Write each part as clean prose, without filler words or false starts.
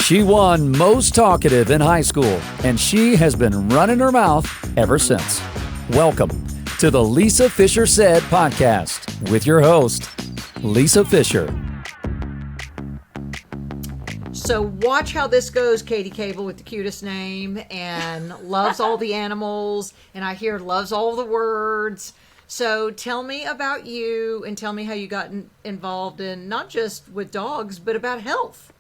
She won most talkative in high school, and she has been running her mouth ever since. Welcome to the Lisa Fisher Said podcast with your host, Lisa Fisher. So watch how this goes, Katy Cable with the cutest name and loves all the animals, and I hear loves all the words. So tell me about you and tell me how you got involved in not just with dogs, but about health.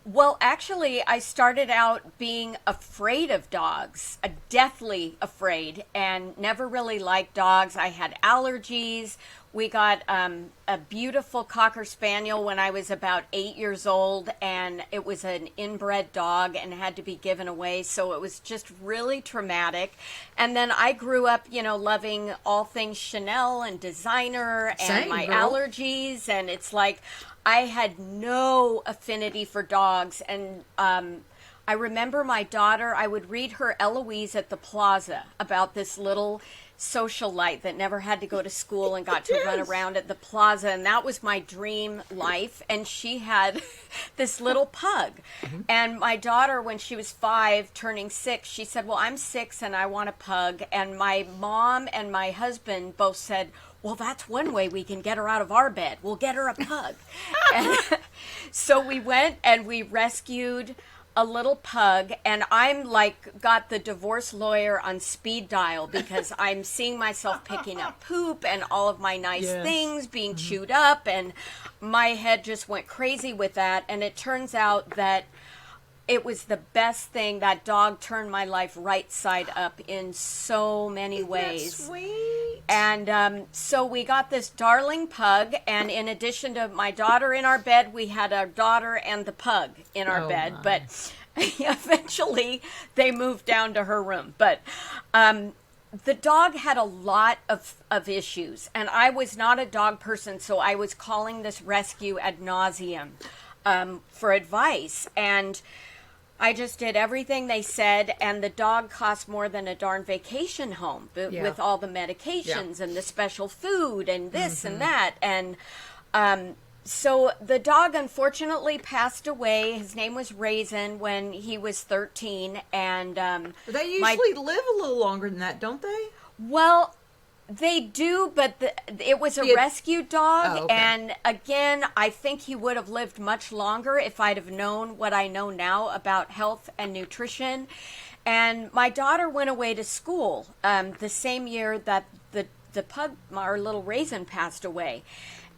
Well, actually, I started out being afraid of dogs, deathly afraid, and never really liked dogs. I had allergies. We got a beautiful Cocker Spaniel when I was about 8 years old, and it was an inbred dog and had to be given away. So it was just really traumatic. And then I grew up, loving all things Chanel and designer and Same, my girl. allergies. And it's like I had no affinity for dogs. And I remember my daughter, I would read her Eloise at the plaza about this little socialite that never had to go to school and got to run around at the plaza, and that was my dream life. And she had this little pug. And my daughter, when she was 5 turning 6, she said, well, I'm 6 and I want a pug. And my mom and my husband both said, well, that's one way we can get her out of our bed. We'll get her a pug. And so we went and we rescued a little pug, and I'm like got the divorce lawyer on speed dial because I'm seeing myself picking up poop and all of my nice things being chewed up, and my head just went crazy with that. And it turns out that it was the best thing. That dog turned my life right side up in so many ways. That's sweet. And so we got this darling pug, and in addition to my daughter in our bed, we had our daughter and the pug in our bed. My. But eventually they moved down to her room. But the dog had a lot of issues, and I was not a dog person, so I was calling this rescue ad nauseum for advice. And I just did everything they said, and the dog cost more than a darn vacation home with all the medications and the special food and this and that. And so the dog unfortunately passed away. His name was Raisin when he was 13. And They usually live a little longer than that, don't they? well, they do, but it was a rescue dog, Oh, okay. and again, I think he would have lived much longer if I'd have known what I know now about health and nutrition. And my daughter went away to school the same year that the pug, our little Raisin, passed away.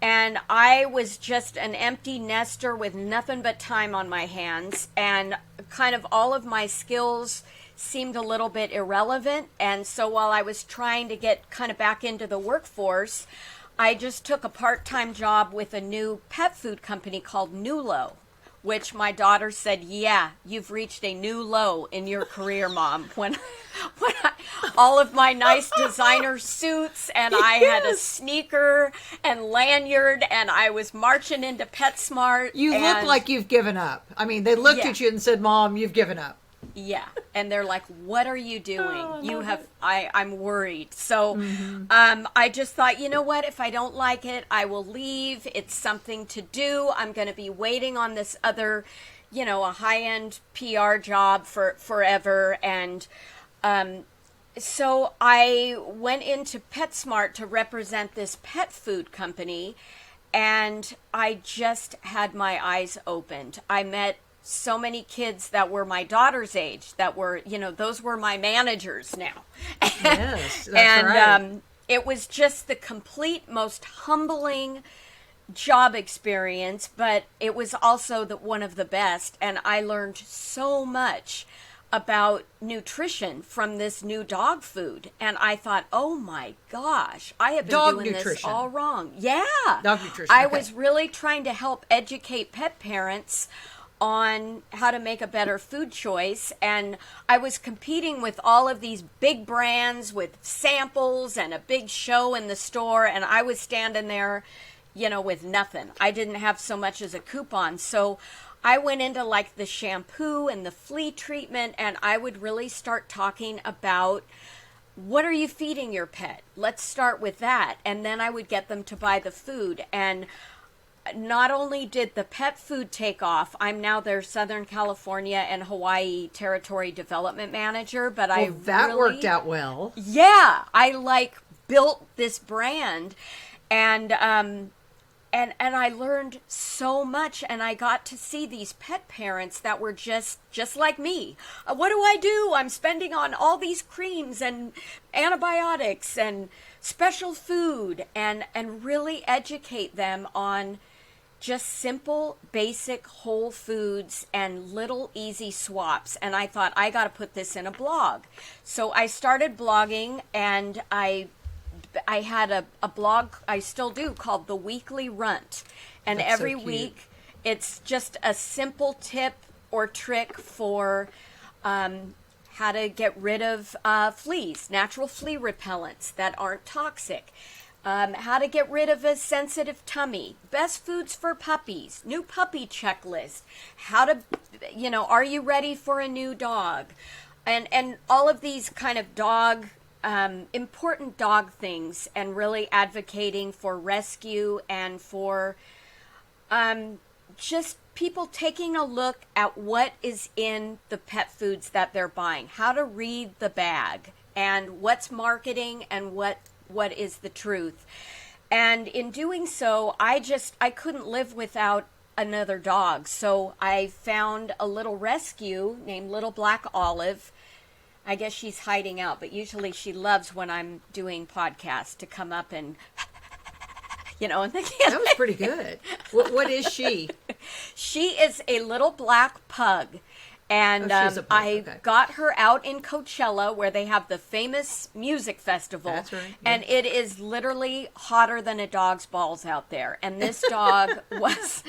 And I was just an empty nester with nothing but time on my hands, and kind of all of my skills seemed a little bit irrelevant. And so while I was trying to get kind of back into the workforce, I just took a part-time job with a new pet food company called Nulo, which my daughter said, yeah, you've reached a new low in your career, Mom. When all of my nice designer suits, and I had a sneaker and lanyard, and I was marching into PetSmart. You look like you've given up. I mean, they looked at you and said, Mom, you've given up. Yeah, and they're like, what are you doing? I'm worried. So I just thought, you know what, if I don't like it, I will leave. It's something to do. I'm going to be waiting on this other, a high-end PR job for forever. And so I went into PetSmart to represent this pet food company, and I just had my eyes opened. I met so many kids that were my daughter's age that were, those were my managers now. Yes, that's and right. It was just the complete most humbling job experience, but it was also one of the best. And I learned so much about nutrition from this new dog food. And I thought, oh my gosh, I have been doing this all wrong. Yeah. Dog nutrition. I okay. was really trying to help educate pet parents on how to make a better food choice. And I was competing with all of these big brands with samples and a big show in the store. And I was standing there, with nothing. I didn't have so much as a coupon. So I went into like the shampoo and the flea treatment, and I would really start talking about, what are you feeding your pet? Let's start with that. And then I would get them to buy the food. And not only did the pet food take off, I'm now their Southern California and Hawaii territory development manager, but that worked out well. Yeah, I like built this brand, and I learned so much, and I got to see these pet parents that were just like me. What do? I'm spending on all these creams and antibiotics and special food, and really educate them on just simple, basic whole foods and little easy swaps. And I thought, I got to put this in a blog. So I started blogging, and I had a blog, I still do, called The Weekly Runt. And That's every so cute. week, it's just a simple tip or trick for how to get rid of fleas, natural flea repellents that aren't toxic. How to get rid of a sensitive tummy, best foods for puppies, new puppy checklist, how to, are you ready for a new dog? And all of these kind of important dog things, and really advocating for rescue and for just people taking a look at what is in the pet foods that they're buying, how to read the bag, and what's marketing and what is the truth. And in doing so, I couldn't live without another dog. So I found a little rescue named Little Black Olive. I guess she's hiding out, but usually she loves when I'm doing podcasts to come up and, and they can't. That was pretty good. What is she? She is a little black pug. And she's a pug. I Okay. got her out in Coachella, where they have the famous music festival. That's right. And it is literally hotter than a dog's balls out there. And this dog was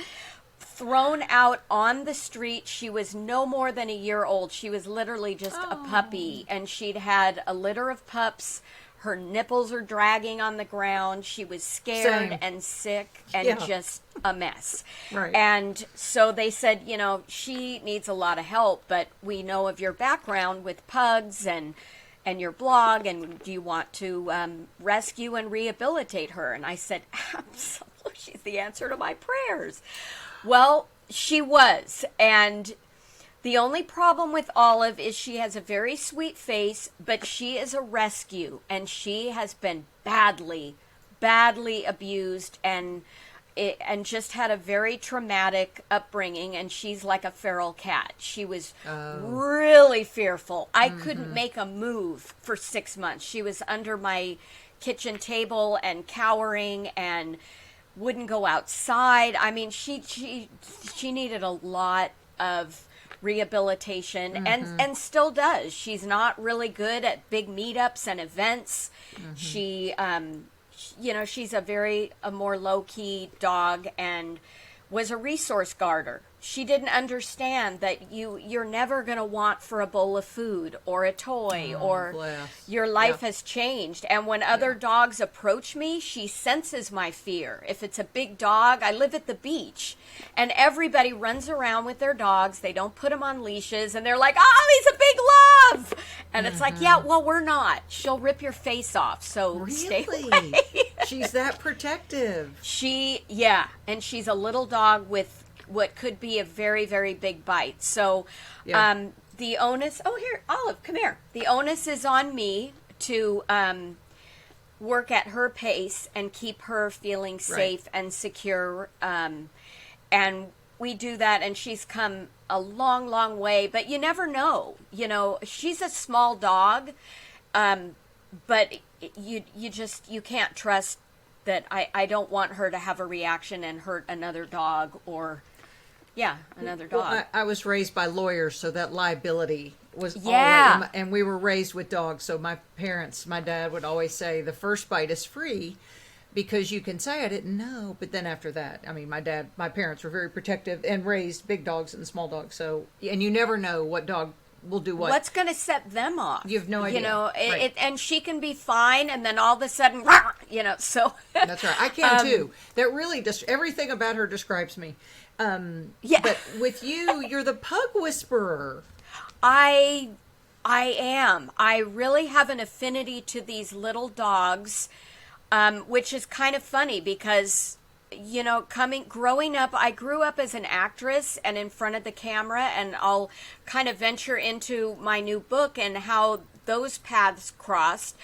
thrown out on the street. She was no more than a year old. She was literally just a puppy. And she'd had a litter of pups. Her nipples are dragging on the ground. She was scared Same. and sick and Yeah. just a mess. Right. And so they said, she needs a lot of help, but we know of your background with pugs and your blog, and do you want to rescue and rehabilitate her? And I said, absolutely, she's the answer to my prayers. Well, she was, and the only problem with Olive is she has a very sweet face, but she is a rescue, and she has been badly abused and just had a very traumatic upbringing, and she's like a feral cat. She was really fearful. I couldn't make a move for 6 months. She was under my kitchen table and cowering and wouldn't go outside. I mean, she needed a lot of rehabilitation and still does. She's not really good at big meetups and events. She she's a more low-key dog, and was a resource guarder. She didn't understand that you're never going to want for a bowl of food or a toy or bless. your life has changed. And when other dogs approach me, she senses my fear. If it's a big dog, I live at the beach, and everybody runs around with their dogs. They don't put them on leashes, and they're like, oh, he's a big love. And it's like, yeah, well, we're not. She'll rip your face off, so stay away. She's that protective. And she's a little dog with what could be a very, very big bite. So the onus, here, Olive, come here. The onus is on me to work at her pace and keep her feeling safe and secure. And we do that, and she's come a long, long way. But you never know. She's a small dog, but you can't trust that. I don't want her to have a reaction and hurt another dog or... Yeah, another dog. Well, I was raised by lawyers, so that liability was Yeah. and we were raised with dogs. So my dad would always say, the first bite is free, because you can say, I didn't know. But then after that, I mean, my parents were very protective and raised big dogs and small dogs. So, and you never know what dog will do what. What's going to set them off? You have no idea. Right. And she can be fine, and then all of a sudden, so. That's right. I can too. That really everything about her describes me. But with you, you're the pug whisperer. I am. I really have an affinity to these little dogs, which is kind of funny because growing up, I grew up as an actress and in front of the camera, and I'll kind of venture into my new book and how those paths crossed.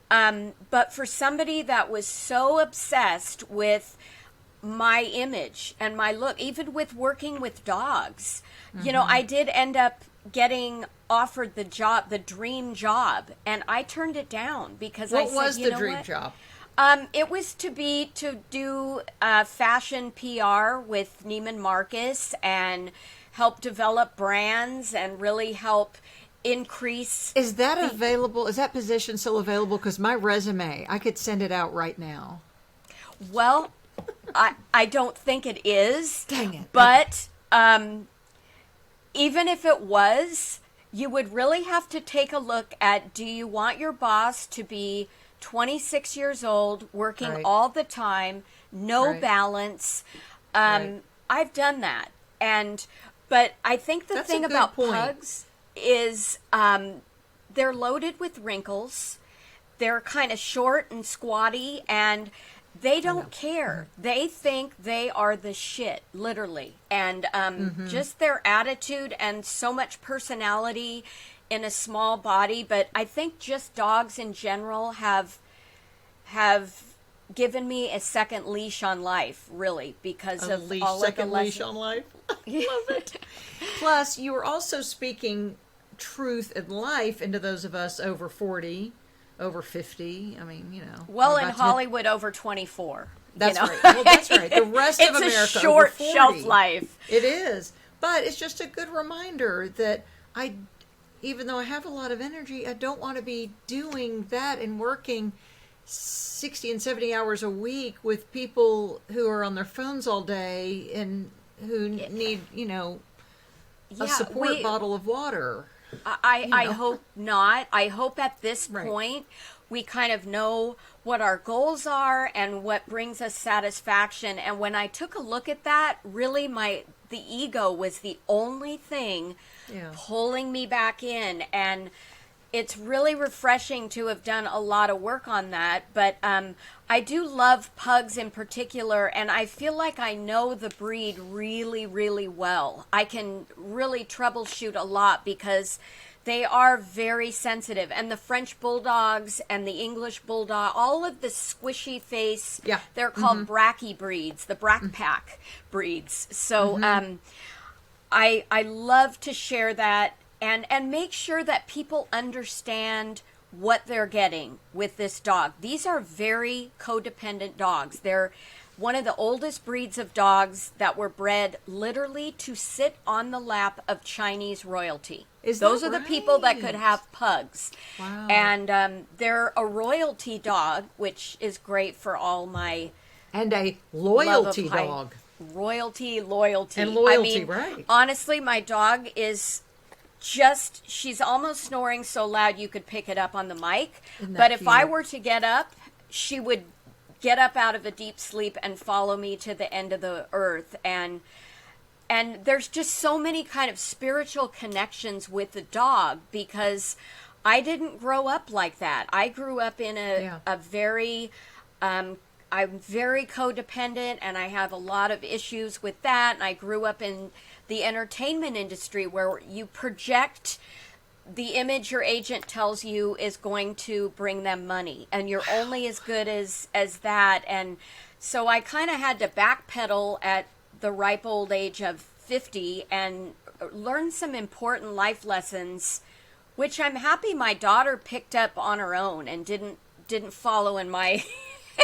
But for somebody that was so obsessed with my image and my look, even with working with dogs, I did end up getting offered the dream job, and I turned it down because what was the dream job? It was to do fashion PR with Neiman Marcus and help develop brands and really help increase. Is that available? Is that position still available? Because my resume, I could send it out right now. Well, I don't think it is. Dang it. But even if it was, you would really have to take a look at, do you want your boss to be 26 years old, working Right. all the time, no Right. balance? Right. I've done that. But I think the That's thing a good about point. pugs is they're loaded with wrinkles. They're kind of short and squatty, and they don't care. They think they are the shit, literally. And just their attitude and so much personality in a small body. But I think just dogs in general have given me a second leash on life, really, because of all of the second leash lessons. on life. Love it. Plus, you were also speaking truth and life into those of us over 40, over 50. I mean, Well, we're in about to hit- Hollywood, over 24. That's right. Well, that's right. The rest of America, It's a short over 40. shelf life. It is. But it's just a good reminder that even though I have a lot of energy, I don't want to be doing that and working 60 and 70 hours a week with people who are on their phones all day and who need, a support bottle of water. I hope not. I hope at this Right. point we kind of know what our goals are and what brings us satisfaction. And when I took a look at that, really the ego was the only thing pulling me back in. And it's really refreshing to have done a lot of work on that. But I do love pugs in particular, and I feel like I know the breed really, really well. I can really troubleshoot a lot because they are very sensitive. And the French bulldogs and the English bulldog, all of the squishy face, they're called bracky breeds, the brack pack breeds. So I love to share that and make sure that people understand what they're getting with this dog. These are very codependent dogs. They're one of the oldest breeds of dogs that were bred literally to sit on the lap of Chinese royalty. Those are the people that could have pugs. Wow. And they're a royalty dog, which is great for all my And a loyalty love of dog. Loyalty. And loyalty, I mean, right. honestly, my dog is she's almost snoring so loud you could pick it up on the mic. But if I were to get up, she would get up out of a deep sleep and follow me to the end of the earth. And there's just so many kind of spiritual connections with the dog because I didn't grow up like that. I grew up in a very, I'm very codependent and I have a lot of issues with that. And I grew up in the entertainment industry where you project the image your agent tells you is going to bring them money, and you're only as good as that. And so I kind of had to backpedal at the ripe old age of 50 and learn some important life lessons, which I'm happy my daughter picked up on her own and didn't follow in my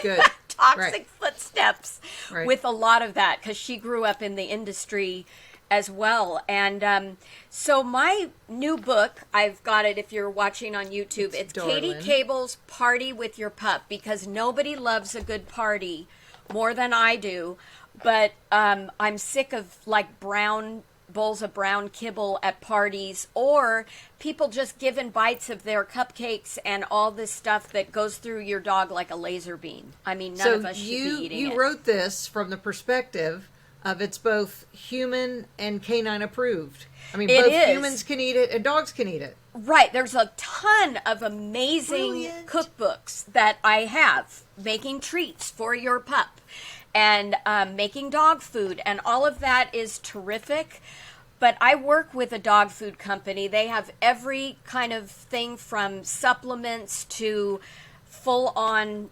Good. toxic footsteps Right. with a lot of that, because she grew up in the industry as well. And so my new book, I've got it if you're watching on YouTube, it's Katy darling. Cable's Party with Your Pup, because nobody loves a good party more than I do. But I'm sick of like bowls of brown kibble at parties, or people just giving bites of their cupcakes and all this stuff that goes through your dog like a laser beam. I mean, none of us should be eating it. You wrote this from the perspective of it's both human and canine approved. I mean, It both is. humans can eat it and dogs can eat it. Right. There's a ton of amazing Brilliant. cookbooks that I have making treats for your pup. and making dog food, and all of that is terrific. But I work with a dog food company. They have every kind of thing from supplements to full-on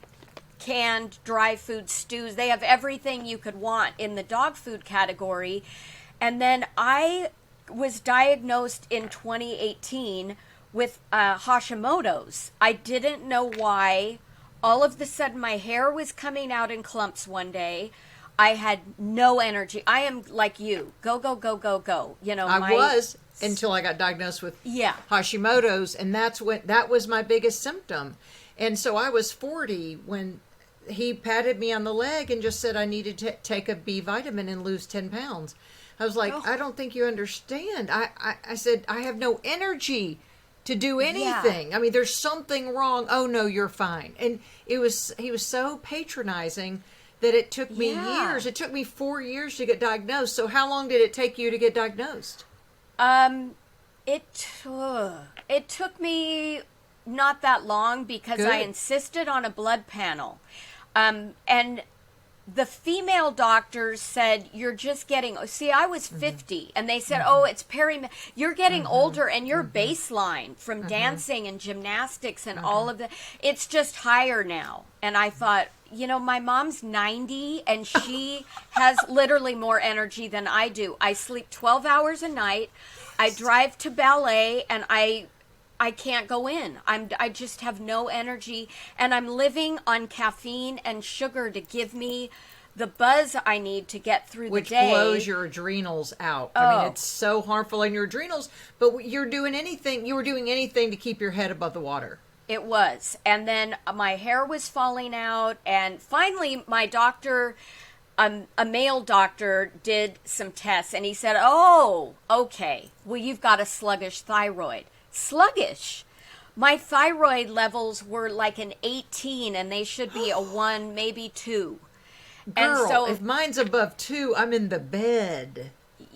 canned dry food stews. They have everything you could want in the dog food category. And then I was diagnosed in 2018 with Hashimoto's. I didn't know why. All of a sudden, my hair was coming out in clumps one day. I had no energy. I am like you. Go, go, go, go, go. You know, I was until I got diagnosed with Hashimoto's, and that was my biggest symptom. And so I was 40 when he patted me on the leg and just said I needed to take a B vitamin and lose 10 pounds. I was like, I don't think you understand. I said, I have no energy to do anything. I mean, there's something wrong. Oh, no, you're fine. And he was so patronizing that it took me years. It took me 4 years to get diagnosed. So how long did it take you to get diagnosed? It took me not that long because I insisted on a blood panel. And the female doctors said, you're just getting, see, I was 50 and they said, oh, it's you're getting older and your baseline from dancing and gymnastics and all of that, it's just higher now. And I thought, you know, my mom's 90 and she has literally more energy than I do. I sleep 12 hours a night. I drive to ballet and I can't go in. I just have no energy, and I'm living on caffeine and sugar to give me the buzz I need to get through the day. Which blows your adrenals out. I mean, it's so harmful on your adrenals, but you were doing anything to keep your head above the water. It was. And then my hair was falling out, and finally my doctor, a male doctor, did some tests, and he said, oh, okay, well, you've got a sluggish thyroid. Sluggish. My thyroid levels were like an 18 and they should be a 1, maybe 2. Girl, and so if mine's above 2, I'm in the bed.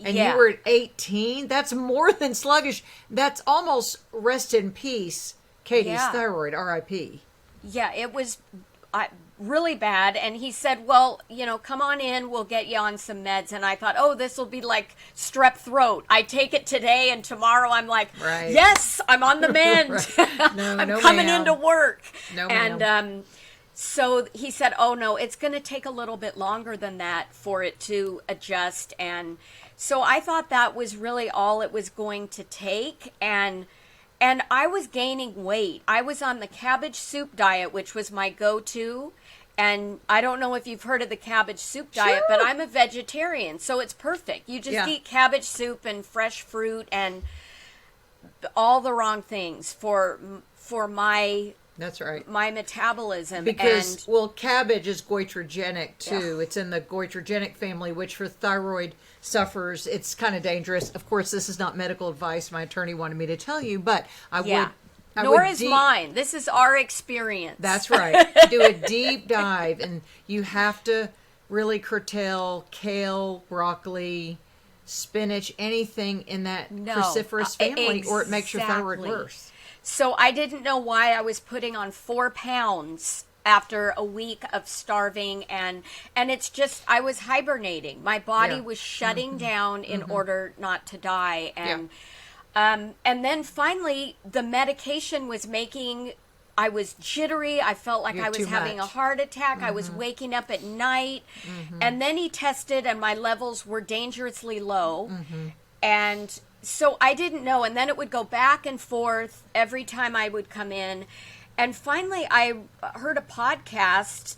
And you were at 18? That's more than sluggish. That's almost rest in peace, Katy's thyroid, R.I.P. Yeah, it was really bad. And he said, well, you know, come on in, we'll get you on some meds. And I thought, oh, this will be like strep throat. I take it today and tomorrow I'm like, yes, I'm on the mend. I'm coming into work. And so he said, oh, no, it's going to take a little bit longer than that for it to adjust. And so I thought that was really all it was going to take. And I was gaining weight. I was on the cabbage soup diet, which was my go-to. And I don't know if you've heard of the cabbage soup diet, but I'm a vegetarian, so it's perfect. You just eat cabbage soup and fresh fruit and all the wrong things for my my metabolism. Because, cabbage is goitrogenic, too. It's in the goitrogenic family, which for thyroid sufferers, it's kind of dangerous. Of course, this is not medical advice. My attorney wanted me to tell you, but I would... Nor is mine. This is our experience. That's right. Do a deep dive, and you have to really curtail kale, broccoli, spinach, anything in that cruciferous family, or it makes your thyroid worse. So I didn't know why I was putting on 4 pounds after a week of starving, and it's just, I was hibernating. My body was shutting down in order not to die, and then finally the medication was making, I was jittery. I felt like I was having a heart attack. I was waking up at night, and then he tested and my levels were dangerously low, and so I didn't know, and then it would go back and forth every time I would come in. And finally, I heard a podcast,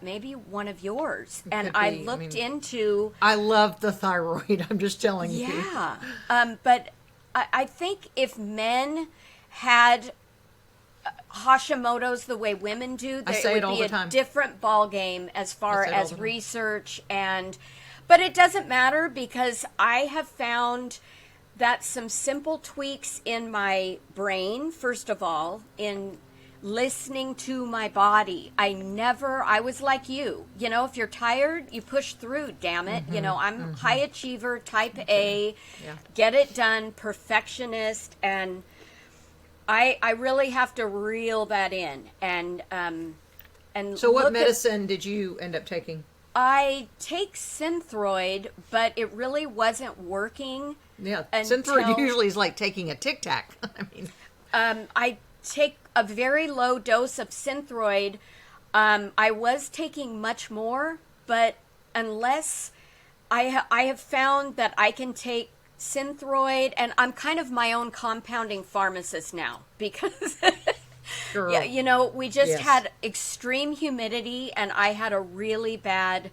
maybe one of yours, and I looked into... I love the thyroid, I'm just telling you. Yeah, but I think if men had Hashimoto's the way women do, it would be a different ball game as far as research. But it doesn't matter, because I have found that some simple tweaks in my brain, first of all, in listening to my body. I was like you. You know, if you're tired, you push through, damn it. You know, I'm high achiever, type A, get it done, perfectionist, and I really have to reel that in. And so what medicine did you end up taking? I take Synthroid, but it really wasn't working. Yeah, until, Synthroid usually is like taking a Tic Tac. I mean, I take a very low dose of Synthroid. I was taking much more, but unless I have found that I can take Synthroid, and I'm kind of my own compounding pharmacist now because girl. yeah, you know, we just Yes. had extreme humidity, and I had a really bad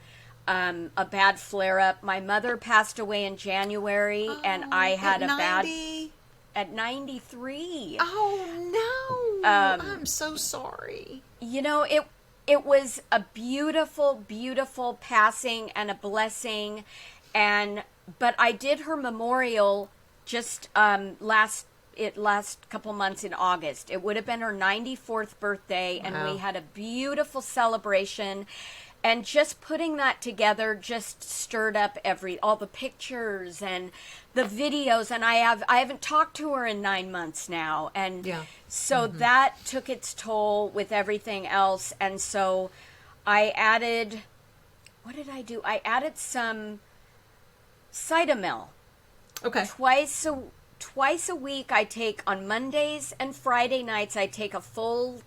flare up. My mother passed away in January, and I had at a bad 90? at 93. Oh no! I'm so sorry. You know, it was a beautiful, beautiful passing and a blessing, but I did her memorial just last couple months in August. It would have been her 94th birthday, and Wow. we had a beautiful celebration. And just putting that together just stirred up all the pictures and the videos. And I haven't talked to her in 9 months now, and Yeah. so that took its toll with everything else. And so I added, what did I do? I added some Cytomel. Okay. Twice a week I take, on Mondays and Friday nights, I take a full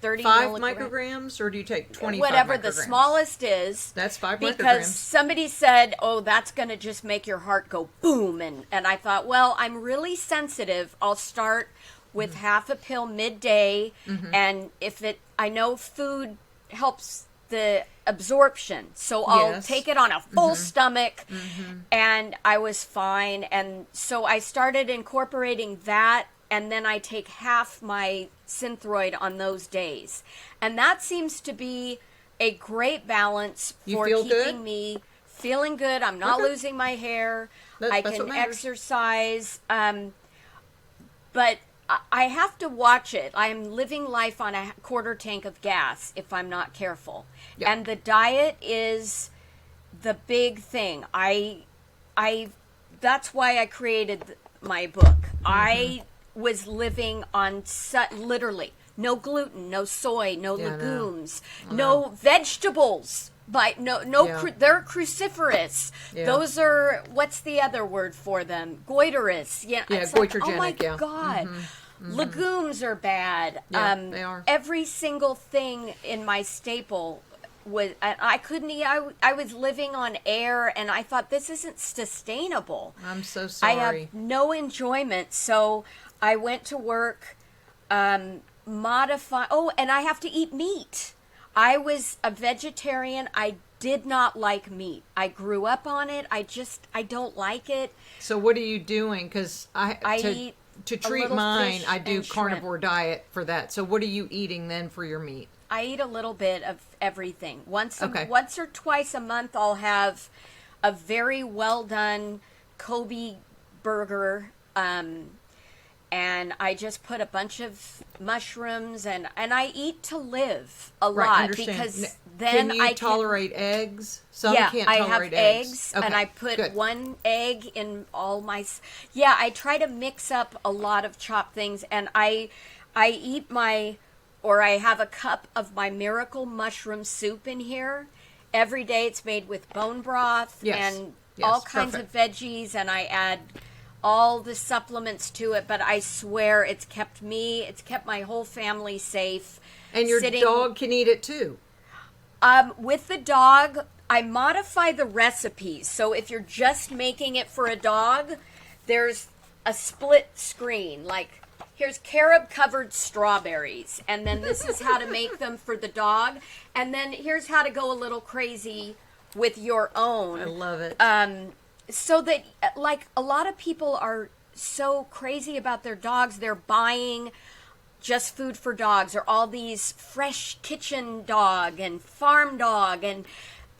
30 5 milligram. micrograms, or do you take 25 Whatever the micrograms? smallest is. That's 5 because micrograms. somebody said, oh, that's going to just make your heart go boom. And I thought, well, I'm really sensitive. I'll start with half a pill midday. And I know food helps the absorption, so I'll Yes. take it on a full stomach. And I was fine. And so I started incorporating that, and then I take half my Synthroid on those days. And that seems to be a great balance You for feel keeping good? me feeling good. I'm not Okay. losing my hair. I That's what can matters. exercise. But I have to watch it. I'm living life on a quarter tank of gas if I'm not careful. Yeah. And the diet is the big thing. That's why I created my book. I was living on literally no gluten, no soy, no Yeah, I know. legumes, no vegetables. But Yeah. they're cruciferous. Yeah. Those are, what's the other word for them? Goitrous. Yeah, Yeah, it's like, oh goitrogenic, my yeah. God. Legumes are bad. Yeah, they are. Every single thing in my staple was, I couldn't eat. I was living on air, and I thought, this isn't sustainable. I'm so I sorry. have no enjoyment. So I went to work, modify. Oh, and I have to eat meat. I was a vegetarian. I did not like meat. I grew up on it. I don't like it. So what are you doing? Because eat to a treat little mine, fish I do and shrimp. carnivore diet for that. So what are you eating then for your meat? I eat a little bit of everything. Once Okay. once or twice a month, I'll have a very well done Kobe burger, and I just put a bunch of mushrooms, and I eat to live a Right, lot, understand. because then can you I tolerate eggs? Some yeah, can't I have tolerate eggs, and Okay, I put good. one egg in all my. Yeah, I try to mix up a lot of chopped things, and I eat I have a cup of my miracle mushroom soup in here every day. It's made with bone broth Yes, and yes, all kinds of veggies, and I add all the supplements to it. But I swear, it's kept my whole family safe. And your dog can eat it too. With the dog, I modify the recipes. So if you're just making it for a dog, there's a split screen. Like, here's carob-covered strawberries. And then this is how to make them for the dog. And then here's how to go a little crazy with your own. I love it. So that, like, a lot of people are so crazy about their dogs, they're buying just food for dogs, or all these fresh kitchen dog and farm dog, and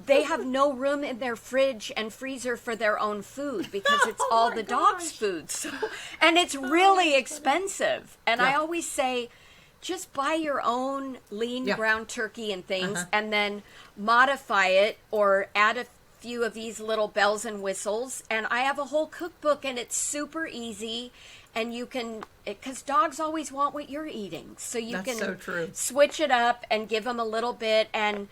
they have no room in their fridge and freezer for their own food because it's all my the dog's gosh. food. So, and it's really expensive. And I Yeah. always say, just buy your own lean Yeah. ground turkey and things, and then modify it or add a few of these little bells and whistles. And I have a whole cookbook, and it's super easy. And you can, because dogs always want what you're eating, so you That's can so true. switch it up and give them a little bit. And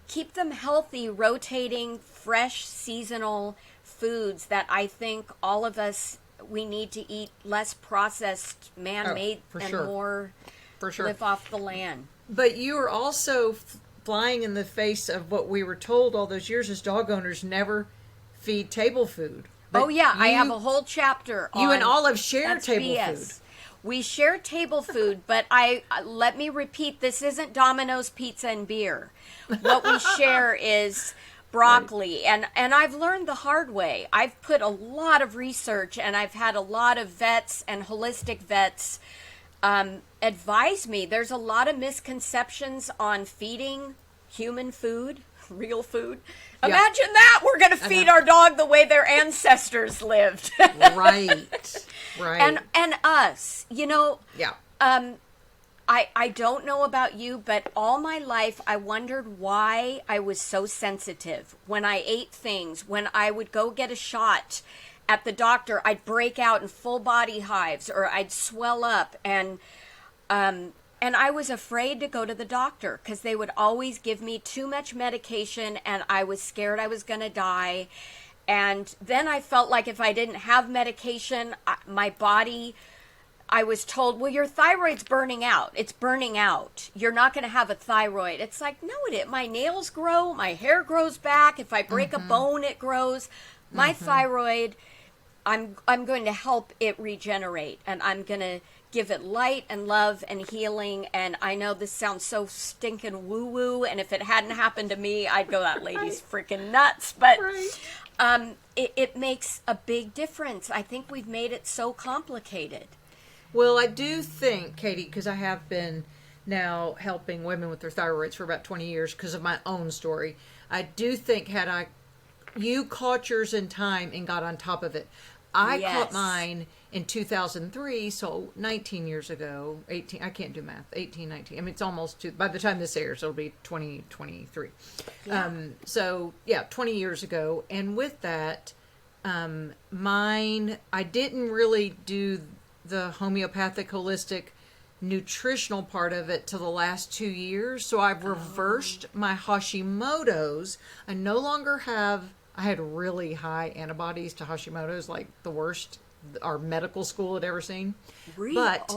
keep them healthy, rotating, fresh, seasonal foods that I think all of us, we need to eat less processed, man-made, for and sure. more For sure. live off the land. But you are also flying in the face of what we were told all those years as dog owners: never feed table food. But I have a whole chapter on you and Olive share that's table BS. food. We share table food, but let me repeat, this isn't Domino's pizza and beer. What we share is broccoli, and I've learned the hard way. I've put a lot of research, and I've had a lot of vets and holistic vets advise me. There's a lot of misconceptions on feeding human food, real food. Yeah. Imagine that, we're going to feed our dog the way their ancestors lived. Right. Right. And us, Yeah. I don't know about you, but all my life I wondered why I was so sensitive when I ate things. When I would go get a shot at the doctor, I'd break out in full body hives, or I'd swell up, and I was afraid to go to the doctor because they would always give me too much medication, and I was scared I was going to die. And then I felt like if I didn't have medication, my body, I was told, well, your thyroid's burning out. It's burning out. You're not going to have a thyroid. It's like, no, my nails grow. My hair grows back. If I break a bone, it grows. My thyroid, I'm going to help it regenerate. And I'm going to give it light and love and healing. And I know this sounds so stinking woo-woo. And if it hadn't happened to me, I'd go, that lady's freaking nuts. But it makes a big difference. I think we've made it so complicated. Well, I do think, Katy, because I have been now helping women with their thyroids for about 20 years because of my own story. I do think you caught yours in time and got on top of it. I caught mine in 2003, so 19 years ago, 18, I can't do math, 18, 19. I mean, it's almost, by the time this airs, it'll be 2023. Yeah. 20 years ago. And with that, mine, I didn't really do the homeopathic holistic nutritional part of it till the last 2 years. So I've reversed my Hashimoto's. I no longer have, I had really high antibodies to Hashimoto's, like the worst our medical school had ever seen. Really? But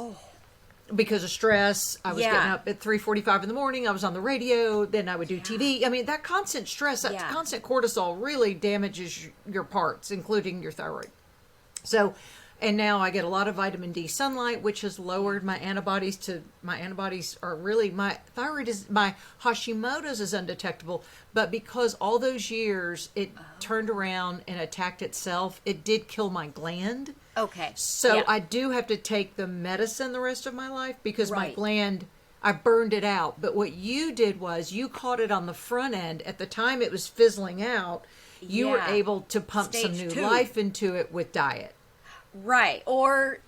because of stress, I was getting up at 3:45 in the morning. I was on the radio. Then I would do TV. I mean, that constant stress, that constant cortisol really damages your parts, including your thyroid. So, and now I get a lot of vitamin D sunlight, which has lowered my antibodies are really, my thyroid is, my Hashimoto's is undetectable, but because all those years it turned around and attacked itself, it did kill my gland. Okay. So I do have to take the medicine the rest of my life because my gland, I burned it out. But what you did was you caught it on the front end. At the time it was fizzling out, you were able to pump some new life into it with diet. Right, or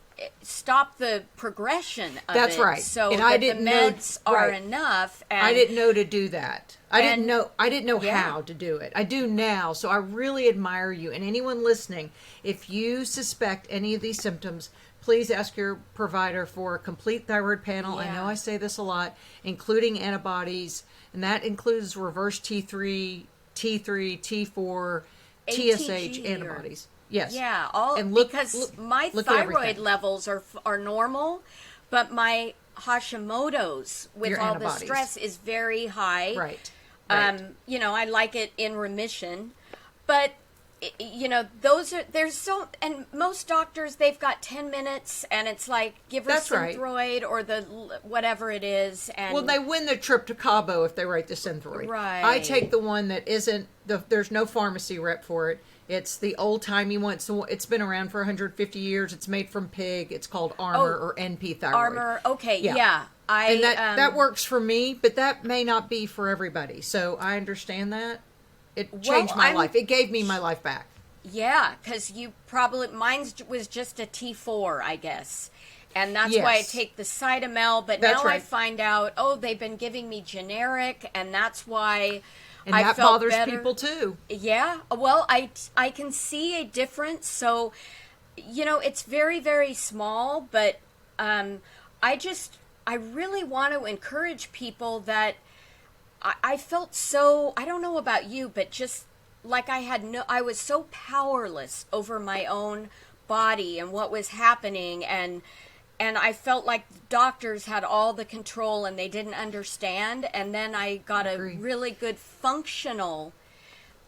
stop the progression of That's it. right. So and that I didn't the meds are enough. And I didn't know to do that. I didn't know how to do it. I do now. So I really admire you. And anyone listening, if you suspect any of these symptoms, please ask your provider for a complete thyroid panel. I know I say this a lot, including antibodies, and that includes reverse T3, T4, TSH antibodies. Yes. Yeah, because my thyroid levels are normal, but my Hashimoto's with all the stress is very high. Right. I like it in remission, but and most doctors, they've got 10 minutes and it's like, give her Synthroid or the whatever it is. And well, they win the trip to Cabo if they write the Synthroid. Right. I take the one that isn't, there's no pharmacy rep for it. It's the old-timey one. So it's been around for 150 years. It's made from pig. It's called Armor or NP Thyroid. Armor, okay, yeah. And that works for me, but that may not be for everybody. So I understand that. It changed my life. It gave me my life back. Yeah, because mine was just a T4, I guess. And that's why I take the Cytomel, but now I find out, they've been giving me generic, and that's why... And that bothers people too. Yeah. Well, I can see a difference. So, it's very, very small, but I really want to encourage people that I felt so, I don't know about you, but just like I was so powerless over my own body and what was happening, and I felt like doctors had all the control and they didn't understand. And then I got a really good functional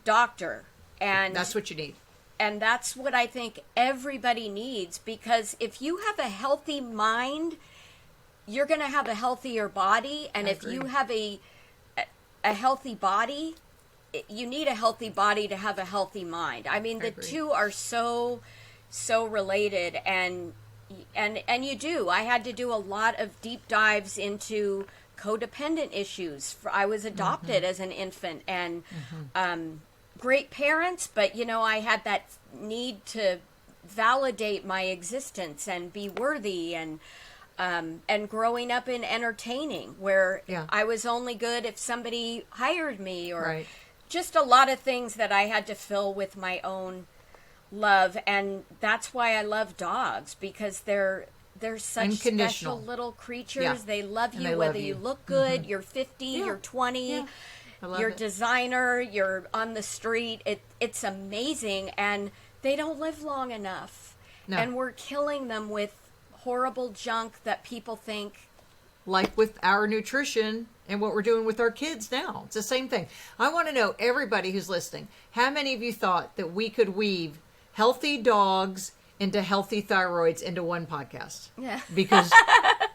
doctor, and that's what you need. And that's what I think everybody needs, because if you have a healthy mind, you're going to have a healthier body. And if you have a healthy body, you need a healthy body to have a healthy mind. I mean, the two are so related, and you do. I had to do a lot of deep dives into codependent issues. I was adopted as an infant, and great parents, but I had that need to validate my existence and be worthy, and growing up in entertaining, where I was only good if somebody hired me, or just a lot of things that I had to fill with my own love. And that's why I love dogs, because they're such special little creatures. They love you whether you look good, you're 50, you're 20, you're designer, you're on the street. It's amazing, and they don't live long enough. No. And we're killing them with horrible junk that people think. Like with our nutrition and what we're doing with our kids now. It's the same thing. I want to know, everybody who's listening, how many of you thought that we could weave healthy dogs into healthy thyroids into one podcast? Yeah. Because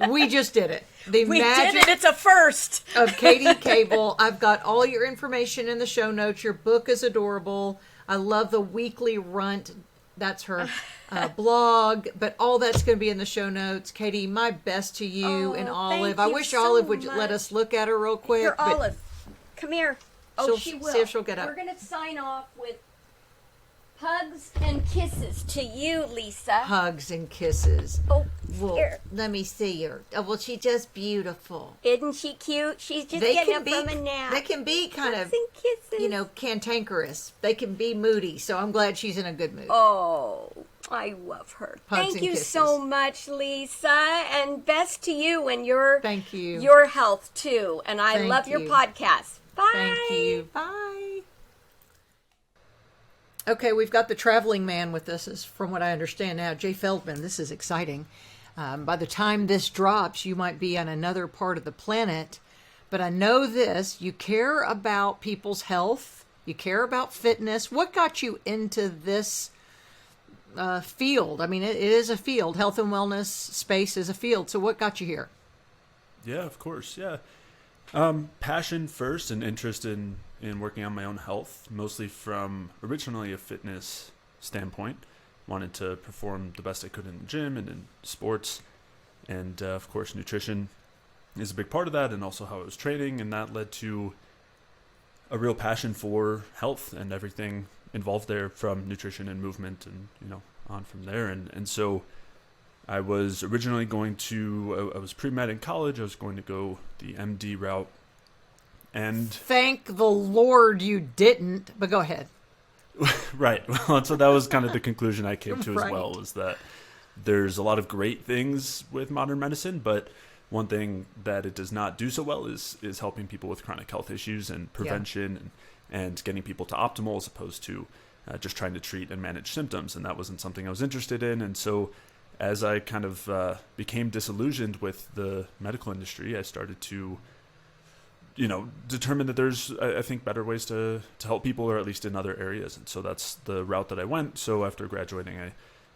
we just did it. We did it. It's a first. Of Katy Cable. I've got all your information in the show notes. Your book is adorable. I love the weekly runt. That's her blog. But all that's going to be in the show notes. Katy, my best to you and Olive. I wish Olive would let us look at her real quick. Here, Olive, come here. Oh, she will. See if she'll get up. We're going to sign off with hugs and kisses to you, Lisa. Hugs and kisses. Oh, well, here. Let me see her. Oh, well, she's just beautiful. Isn't she cute? She's just getting up from a nap. They can be kind hugs and kisses. Cantankerous. They can be moody. So I'm glad she's in a good mood. Oh, I love her. Hugs Thank you kisses. so much, Lisa, and best to you and your Thank you. Your health too. And I love your you. podcast. Bye. Thank you. Bye. Okay, we've got the traveling man with us, is from what I understand now, Jay Feldman. This is exciting. By the time this drops, you might be on another part of the planet. But I know this, you care about people's health. You care about fitness. What got you into this field? I mean, it is a field. Health and wellness space is a field. So what got you here? Yeah, of course. Yeah. Passion first, and interest in working on my own health, mostly from originally a fitness standpoint. Wanted to perform the best I could in the gym and in sports. And of course, nutrition is a big part of that, and also how I was training. And that led to a real passion for health and everything involved there, from nutrition and movement and, on from there. And so I was originally going to, I was pre-med in college. I was going to go the MD route. And thank the Lord you didn't, but go ahead. Right. Well, so that was kind of the conclusion I came to as well, is that there's a lot of great things with modern medicine, but one thing that it does not do so well is helping people with chronic health issues and prevention and getting people to optimal, as opposed to just trying to treat and manage symptoms. And that wasn't something I was interested in. And so as I kind of became disillusioned with the medical industry, I started to determine that there's, I think, better ways to help people, or at least in other areas. And so that's the route that I went. So after graduating,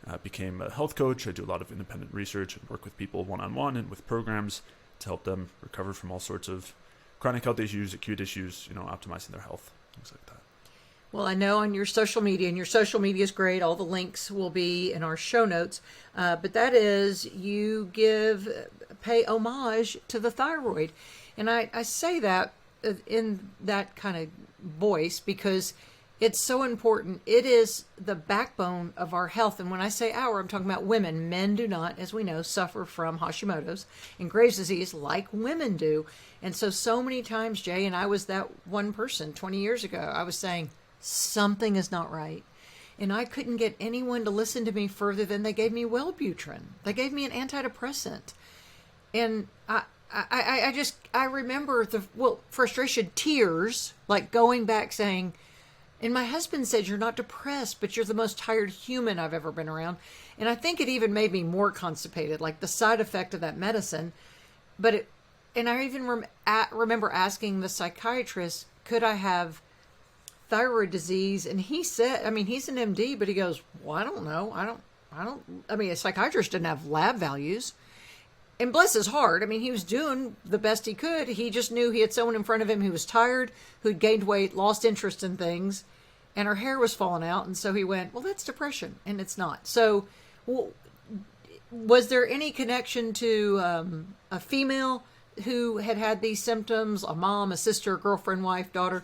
I became a health coach. I do a lot of independent research and work with people one-on-one and with programs to help them recover from all sorts of chronic health issues, acute issues, optimizing their health, things like that. Well, I know on your social media, and your social media is great. All the links will be in our show notes. But that is, you pay homage to the thyroid. And I say that in that kind of voice because it's so important. It is the backbone of our health. And when I say our, I'm talking about women. Men do not, as we know, suffer from Hashimoto's and Graves' disease like women do. And so many times, Jay, and I was that one person 20 years ago, I was saying, something is not right. And I couldn't get anyone to listen to me further than they gave me Wellbutrin. They gave me an antidepressant. And I remember frustration, tears, like going back saying, and my husband said, you're not depressed, but you're the most tired human I've ever been around. And I think it even made me more constipated, like the side effect of that medicine. And I even remember asking the psychiatrist, could I have thyroid disease? And he said, I mean, he's an MD, but he goes, well, I don't know. I mean, a psychiatrist didn't have lab values. And bless his heart, I mean, he was doing the best he could. He just knew he had someone in front of him who was tired, who'd gained weight, lost interest in things, and her hair was falling out. And so he went, well, that's depression. And it's not. So was there any connection to a female who had these symptoms, a mom, a sister, girlfriend, wife, daughter?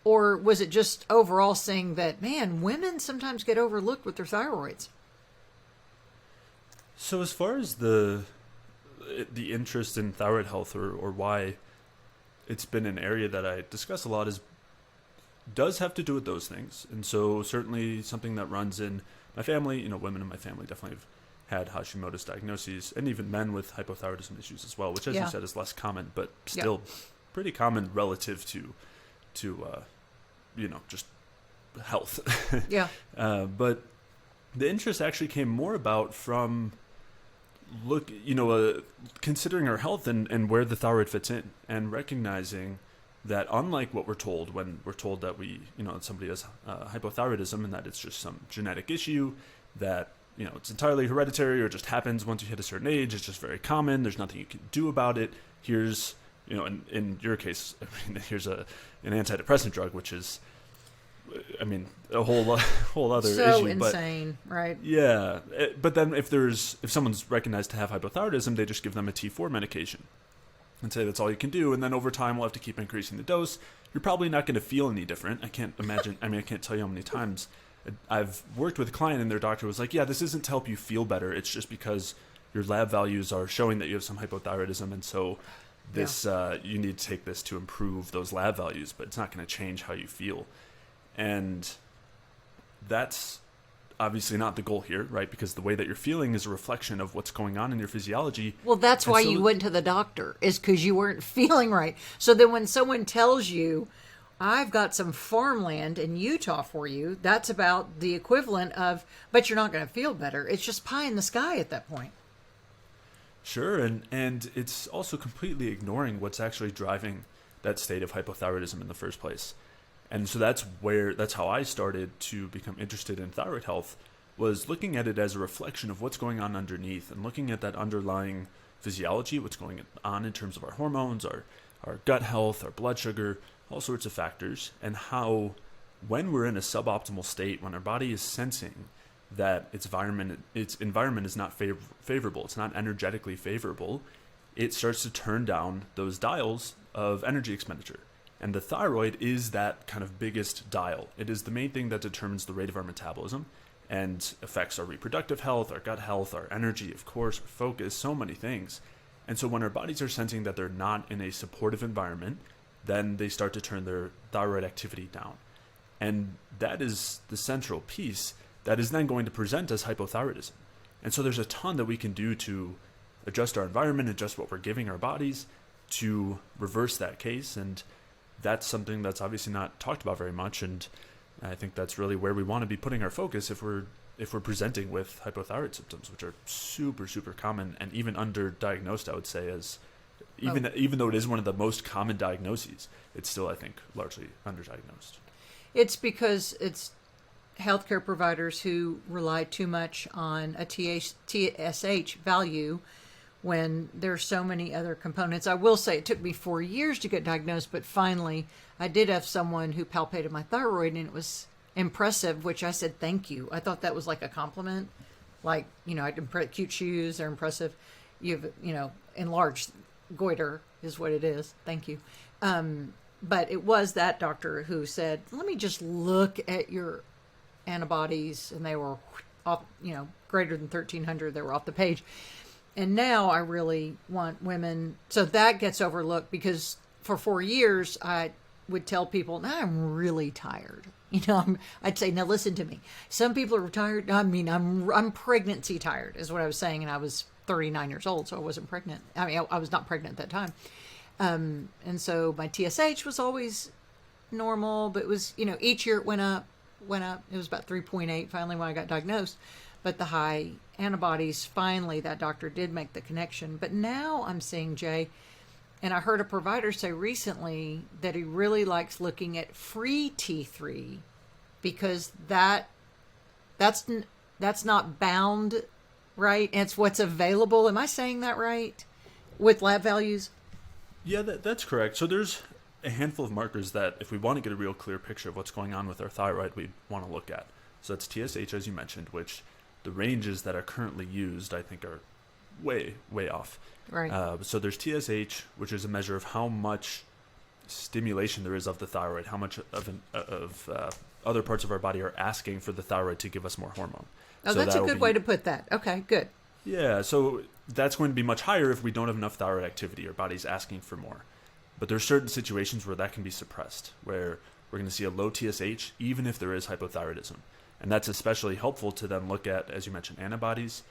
Or was it just overall saying that, man, women sometimes get overlooked with their thyroids? So as far as the interest in thyroid health or why it's been an area that I discuss a lot does have to do with those things. And so certainly something that runs in my family, women in my family definitely have had Hashimoto's diagnoses, and even men with hypothyroidism issues as well, which as you said is less common, but still pretty common relative to just health. Yeah. But the interest actually came more about from considering our health and where the thyroid fits in, and recognizing that unlike what we're told when we're told that somebody has hypothyroidism and that it's just some genetic issue, that it's entirely hereditary or just happens once you hit a certain age, it's just very common, there's nothing you can do about it. Here's in your case, here's an antidepressant drug, which is a whole other so issue. Insane, right? Yeah, but then if someone's recognized to have hypothyroidism, they just give them a T4 medication and say that's all you can do, and then over time we'll have to keep increasing the dose. You're probably not going to feel any different. I can't imagine. I can't tell you how many times I've worked with a client and their doctor was like, "Yeah, this isn't to help you feel better. It's just because your lab values are showing that you have some hypothyroidism, and so this you need to take this to improve those lab values, but it's not going to change how you feel." And that's obviously not the goal here, right? Because the way that you're feeling is a reflection of what's going on in your physiology. Well, that's why you went to the doctor, is because you weren't feeling right. So then when someone tells you, I've got some farmland in Utah for you, that's about the equivalent of, but you're not going to feel better. It's just pie in the sky at that point. Sure, and it's also completely ignoring what's actually driving that state of hypothyroidism in the first place. And so that's how I started to become interested in thyroid health, was looking at it as a reflection of what's going on underneath and looking at that underlying physiology, what's going on in terms of our hormones, our gut health, our blood sugar, all sorts of factors, and how when we're in a suboptimal state, when our body is sensing that its environment is not favorable, it's not energetically favorable, it starts to turn down those dials of energy expenditure. And the thyroid is that kind of biggest dial. It is the main thing that determines the rate of our metabolism and affects our reproductive health, our gut health, our energy, of course, our focus, so many things. And so when our bodies are sensing that they're not in a supportive environment, then they start to turn their thyroid activity down. And that is the central piece that is then going to present as hypothyroidism. And so there's a ton that we can do to adjust our environment, adjust what we're giving our bodies to reverse that case. And that's something that's obviously not talked about very much, and I think that's really where we want to be putting our focus if we're presenting with hypothyroid symptoms, which are super, super common and even underdiagnosed, I would say, as even though it is one of the most common diagnoses, it's still, I think, largely underdiagnosed. It's because it's healthcare providers who rely too much on a TSH value when there's so many other components. I will say it took me 4 years to get diagnosed, but finally I did have someone who palpated my thyroid, and it was impressive, which I said, thank you. I thought that was like a compliment. Like, cute shoes are impressive. You've, enlarged goiter is what it is. Thank you. But it was that doctor who said, let me just look at your antibodies, and they were off, greater than 1,300. They were off the page. And now I really want women. So that gets overlooked because for 4 years I would tell people, now I'm really tired. I'd say, now listen to me. Some people are tired. I mean, I'm pregnancy tired is what I was saying. And I was 39 years old, so I wasn't pregnant. I mean, I was not pregnant at that time. And so my TSH was always normal, but it was, each year it went up. It was about 3.8 finally when I got diagnosed. But the high antibodies, finally, that doctor did make the connection. But now I'm seeing, Jay, and I heard a provider say recently that he really likes looking at free T3 because that's not bound, right? It's what's available. Am I saying that right? With lab values? Yeah, that's correct. So there's a handful of markers that if we want to get a real clear picture of what's going on with our thyroid, we want to look at. So that's TSH, as you mentioned, which the ranges that are currently used, I think, are way, way off. Right. So there's TSH, which is a measure of how much stimulation there is of the thyroid, how much of other parts of our body are asking for the thyroid to give us more hormone. Oh, so that's a good way to put that. Okay, good. Yeah, so that's going to be much higher if we don't have enough thyroid activity. Our body's asking for more. But there's certain situations where that can be suppressed, where we're going to see a low TSH, even if there is hypothyroidism. And that's especially helpful to then look at, as you mentioned, antibodies.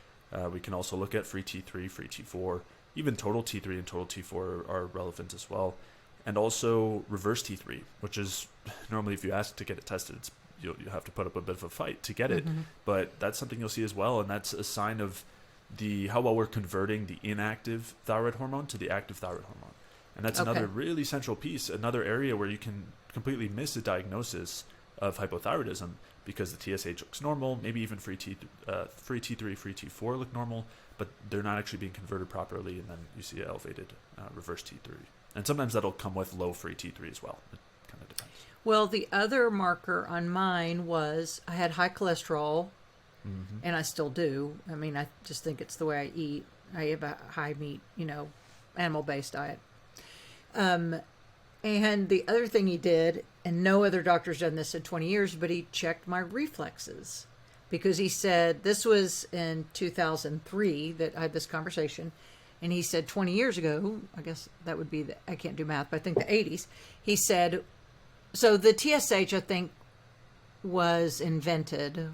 We can also look at free T3, free T4, even total T3 and total T4 are relevant as well. And also reverse T3, which is normally if you ask to get it tested, you have to put up a bit of a fight to get it. Mm-hmm. But that's something you'll see as well, and that's a sign of how well we're converting the inactive thyroid hormone to the active thyroid hormone. And that's another really central piece, another area where you can completely miss a diagnosis of hypothyroidism because the TSH looks normal, maybe even free T3, free T4 look normal, but they're not actually being converted properly, and then you see elevated reverse T3. And sometimes that'll come with low free T3 as well. It kind of depends. Well, the other marker on mine was I had high cholesterol, and I still do. I mean, I just think it's the way I eat. I have a high meat, animal-based diet. And the other thing he did, and no other doctor's done this in 20 years, but he checked my reflexes because he said, this was in 2003 that I had this conversation. And he said 20 years ago, I guess that would be, I can't do math, but I think the 80s. He said, so the TSH, I think, was introduced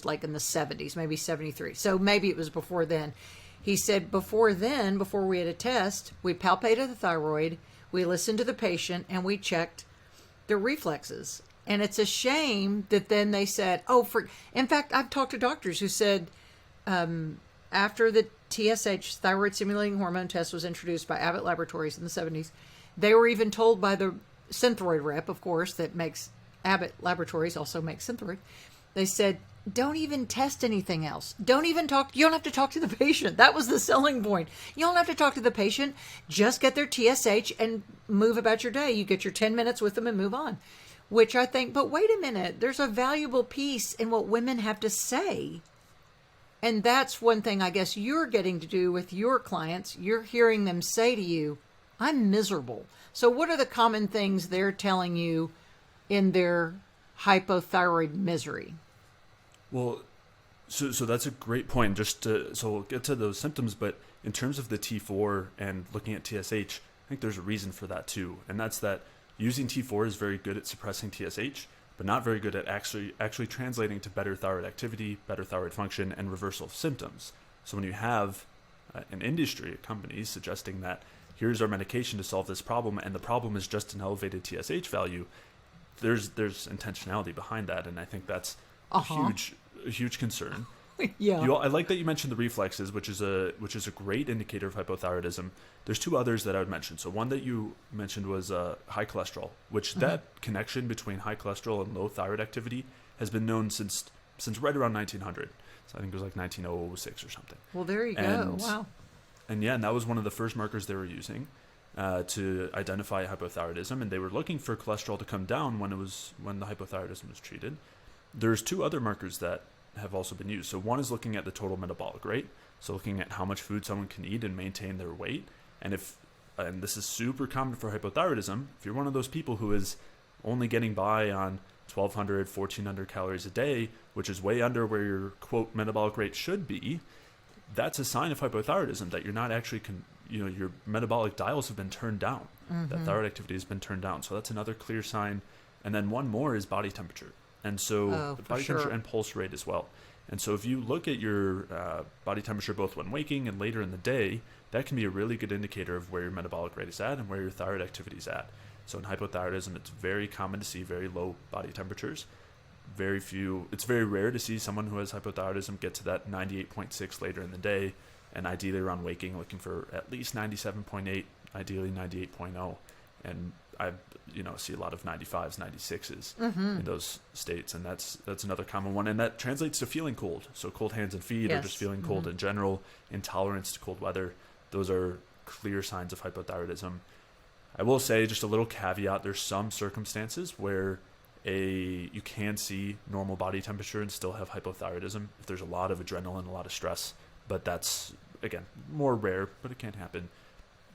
like in the 70s, maybe 73. So maybe it was before then. He said before then, before we had a test, we palpated the thyroid, we listened to the patient, and we checked their reflexes. And it's a shame that then they said, in fact, I've talked to doctors who said after the TSH, thyroid stimulating hormone test, was introduced by Abbott Laboratories in the 70s, they were even told by the Synthroid rep, of course, that makes Abbott Laboratories also makes Synthroid. They said, don't even test anything else. Don't even talk. You don't have to talk to the patient. That was the selling point. You don't have to talk to the patient. Just get their TSH and move about your day. You get your 10 minutes with them and move on. Which I think, but wait a minute. There's a valuable piece in what women have to say. And that's one thing I guess you're getting to do with your clients. You're hearing them say to you, I'm miserable. So what are the common things they're telling you in their hypothyroid misery? Well, so that's a great point. So we'll get to those symptoms, but in terms of the T4 and looking at TSH, I think there's a reason for that too. And that's that using T4 is very good at suppressing TSH, but not very good at actually translating to better thyroid activity, better thyroid function, and reversal of symptoms. So when you have an industry, a company suggesting that here's our medication to solve this problem, and the problem is just an elevated TSH value, there's intentionality behind that, and I think that's a huge concern. Yeah. I like that you mentioned the reflexes, which is a great indicator of hypothyroidism. There's two others that I would mention. So one that you mentioned was high cholesterol, which that connection between high cholesterol and low thyroid activity has been known since right around 1900. So I think it was like 1906 or something. Well, there you go. Wow. And that was one of the first markers they were using to identify hypothyroidism, and they were looking for cholesterol to come down when the hypothyroidism was treated. There's two other markers that have also been used. So one is looking at the total metabolic rate, so looking at how much food someone can eat and maintain their weight. And this is super common for hypothyroidism, if you're one of those people who is only getting by on 1,200, 1,400 calories a day, which is way under where your quote metabolic rate should be, that's a sign of hypothyroidism, that you're not actually your metabolic dials have been turned down, that thyroid activity has been turned down. So that's another clear sign. And then one more is body temperature. And so body temperature and pulse rate as well. And so if you look at your body temperature both when waking and later in the day, that can be a really good indicator of where your metabolic rate is at and where your thyroid activity is at. So in hypothyroidism, it's very common to see very low body temperatures. It's very rare to see someone who has hypothyroidism get to that 98.6 later in the day, and ideally around waking, looking for at least 97.8, ideally 98.0. And I see a lot of 95s, 96s in those states, and that's another common one, and that translates to feeling cold. So cold hands and feet, or just feeling cold in general, intolerance to cold weather. Those are clear signs of hypothyroidism. I will say, just a little caveat, there's some circumstances where you can see normal body temperature and still have hypothyroidism if there's a lot of adrenaline, a lot of stress, but that's, again, more rare, but it can happen.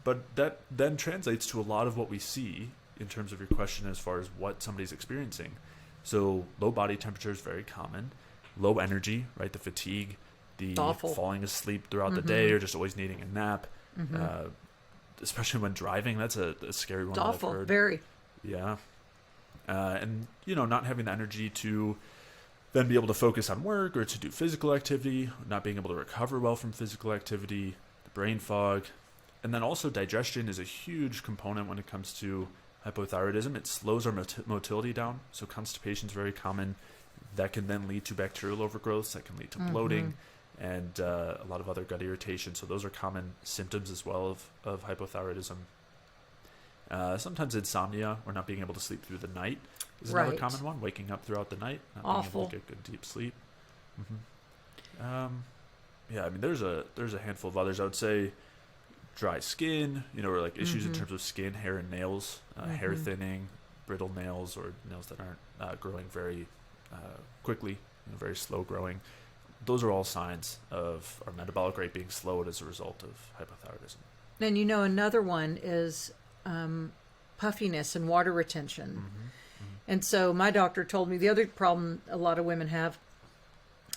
But that then translates to a lot of what we see in terms of your question as far as what somebody's experiencing. So low body temperature is very common. Low energy, right? The fatigue, the falling asleep throughout the day, or just always needing a nap. Especially when driving, that's a scary one. It's awful, I've heard. Very. Yeah. And, not having the energy to then be able to focus on work or to do physical activity, not being able to recover well from physical activity, the brain fog. And then also digestion is a huge component when it comes to hypothyroidism. It slows our motility down. So constipation is very common. That can then lead to bacterial overgrowth. That can lead to bloating and a lot of other gut irritation. So those are common symptoms as well of hypothyroidism. Sometimes insomnia, or not being able to sleep through the night, is another common one. Waking up throughout the night, not being able to get good deep sleep. There's a handful of others. I would say dry skin, or like issues in terms of skin, hair, and nails, hair thinning, brittle nails, or nails that aren't growing very quickly, very slow growing. Those are all signs of our metabolic rate being slowed as a result of hypothyroidism. And another one is puffiness and water retention. And so my doctor told me the other problem a lot of women have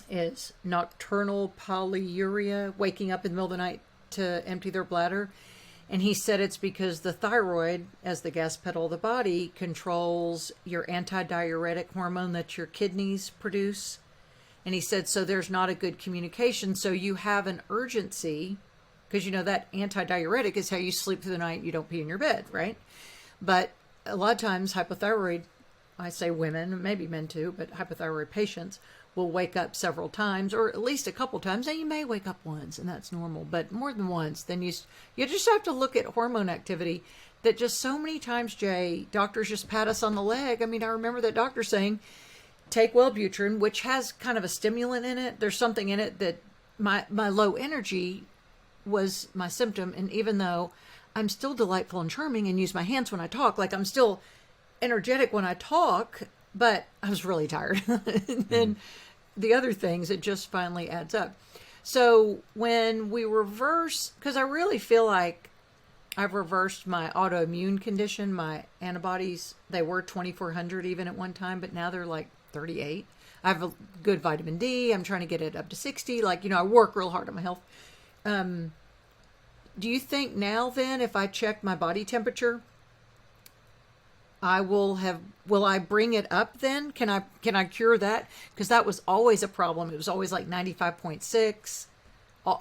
is nocturnal polyuria, waking up in the middle of the night to empty their bladder. And he said it's because the thyroid, as the gas pedal of the body, controls your antidiuretic hormone that your kidneys produce. And he said, so there's not a good communication. So you have an urgency, because that antidiuretic is how you sleep through the night. You don't pee in your bed, right? But a lot of times hypothyroid, I say women, maybe men too, but hypothyroid patients will wake up several times, or at least a couple times. And you may wake up once, and that's normal, but more than once, then you just have to look at hormone activity that just so many times, Jay, doctors just pat us on the leg. I mean, I remember that doctor saying, take Wellbutrin, which has kind of a stimulant in it. There's something in it that my low energy was my symptom. And even though I'm still delightful and charming and use my hands when I talk, like I'm still energetic when I talk, but I was really tired. And then the other things, it just finally adds up. So when we reverse, because I really feel like I've reversed my autoimmune condition, my antibodies, they were 2,400 even at one time, but now they're like 38. I have a good vitamin D. I'm trying to get it up to 60. I work real hard on my health. Do you think now then, if I check my body temperature, will I bring it up then? Can I cure that? Because that was always a problem. It was always like 95.6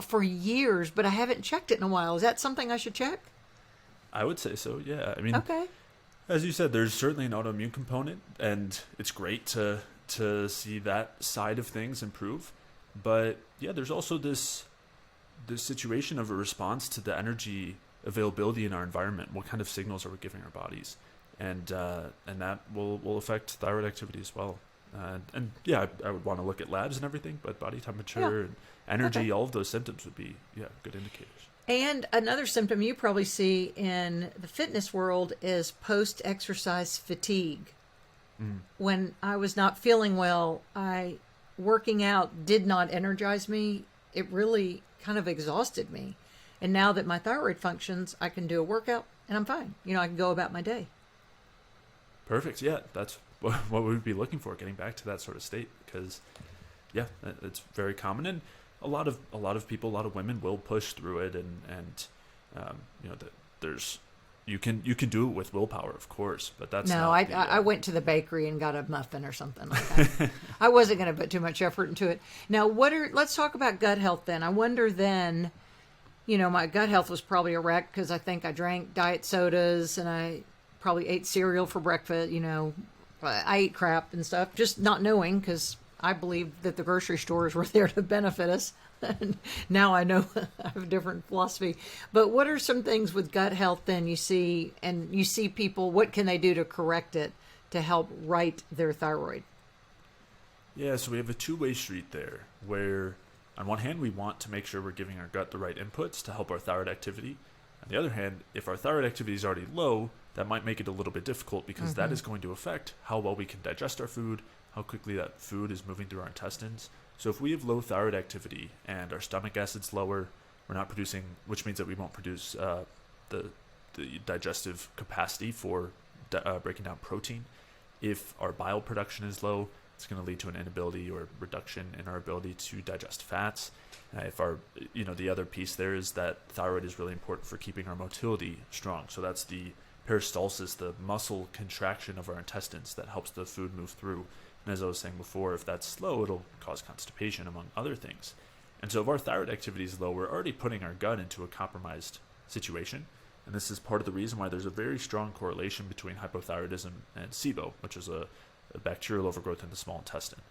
for years, but I haven't checked it in a while. Is that something I should check? I would say so, yeah. I mean, okay. As you said, there's certainly an autoimmune component, and it's great to see that side of things improve. But yeah, there's also this situation of a response to the energy availability in our environment. What kind of signals are we giving our bodies? And that will affect thyroid activity as well. And yeah, I would want to look at labs and everything, but body temperature and energy, all of those symptoms would be good indicators. And another symptom you probably see in the fitness world is post-exercise fatigue. When I was not feeling well, working out did not energize me. It really kind of exhausted me. And now that my thyroid functions, I can do a workout and I'm fine. I can go about my day. Perfect. Yeah, that's what we'd be looking for, getting back to that sort of state, because it's very common, and a lot of people, a lot of women will push through it, and there's You can do it with willpower, of course, but that's No, not I went to the bakery and got a muffin or something like that. I wasn't going to put too much effort into it. Now, let's talk about gut health then. I wonder then, my gut health was probably a wreck because I think I drank diet sodas and I probably ate cereal for breakfast. I ate crap and stuff, just not knowing, because I believed that the grocery stores were there to benefit us. Now I know I have a different philosophy. But what are some things with gut health then you see people, what can they do to correct it to help right their thyroid? Yeah, so we have a two-way street there where on one hand we want to make sure we're giving our gut the right inputs to help our thyroid activity. On the other hand, if our thyroid activity is already low, that might make it a little bit difficult because that is going to affect how well we can digest our food, how quickly that food is moving through our intestines. So if we have low thyroid activity and our stomach acid's lower, we're not producing, which means that we won't produce the digestive capacity for breaking down protein. If our bile production is low, it's going to lead to an inability or reduction in our ability to digest fats. If our, the other piece there is that thyroid is really important for keeping our motility strong. So that's the peristalsis, the muscle contraction of our intestines that helps the food move through. And as I was saying before, if that's slow, it'll cause constipation, among other things. And so if our thyroid activity is low, we're already putting our gut into a compromised situation. And this is part of the reason why there's a very strong correlation between hypothyroidism and SIBO, which is a bacterial overgrowth in the small intestine.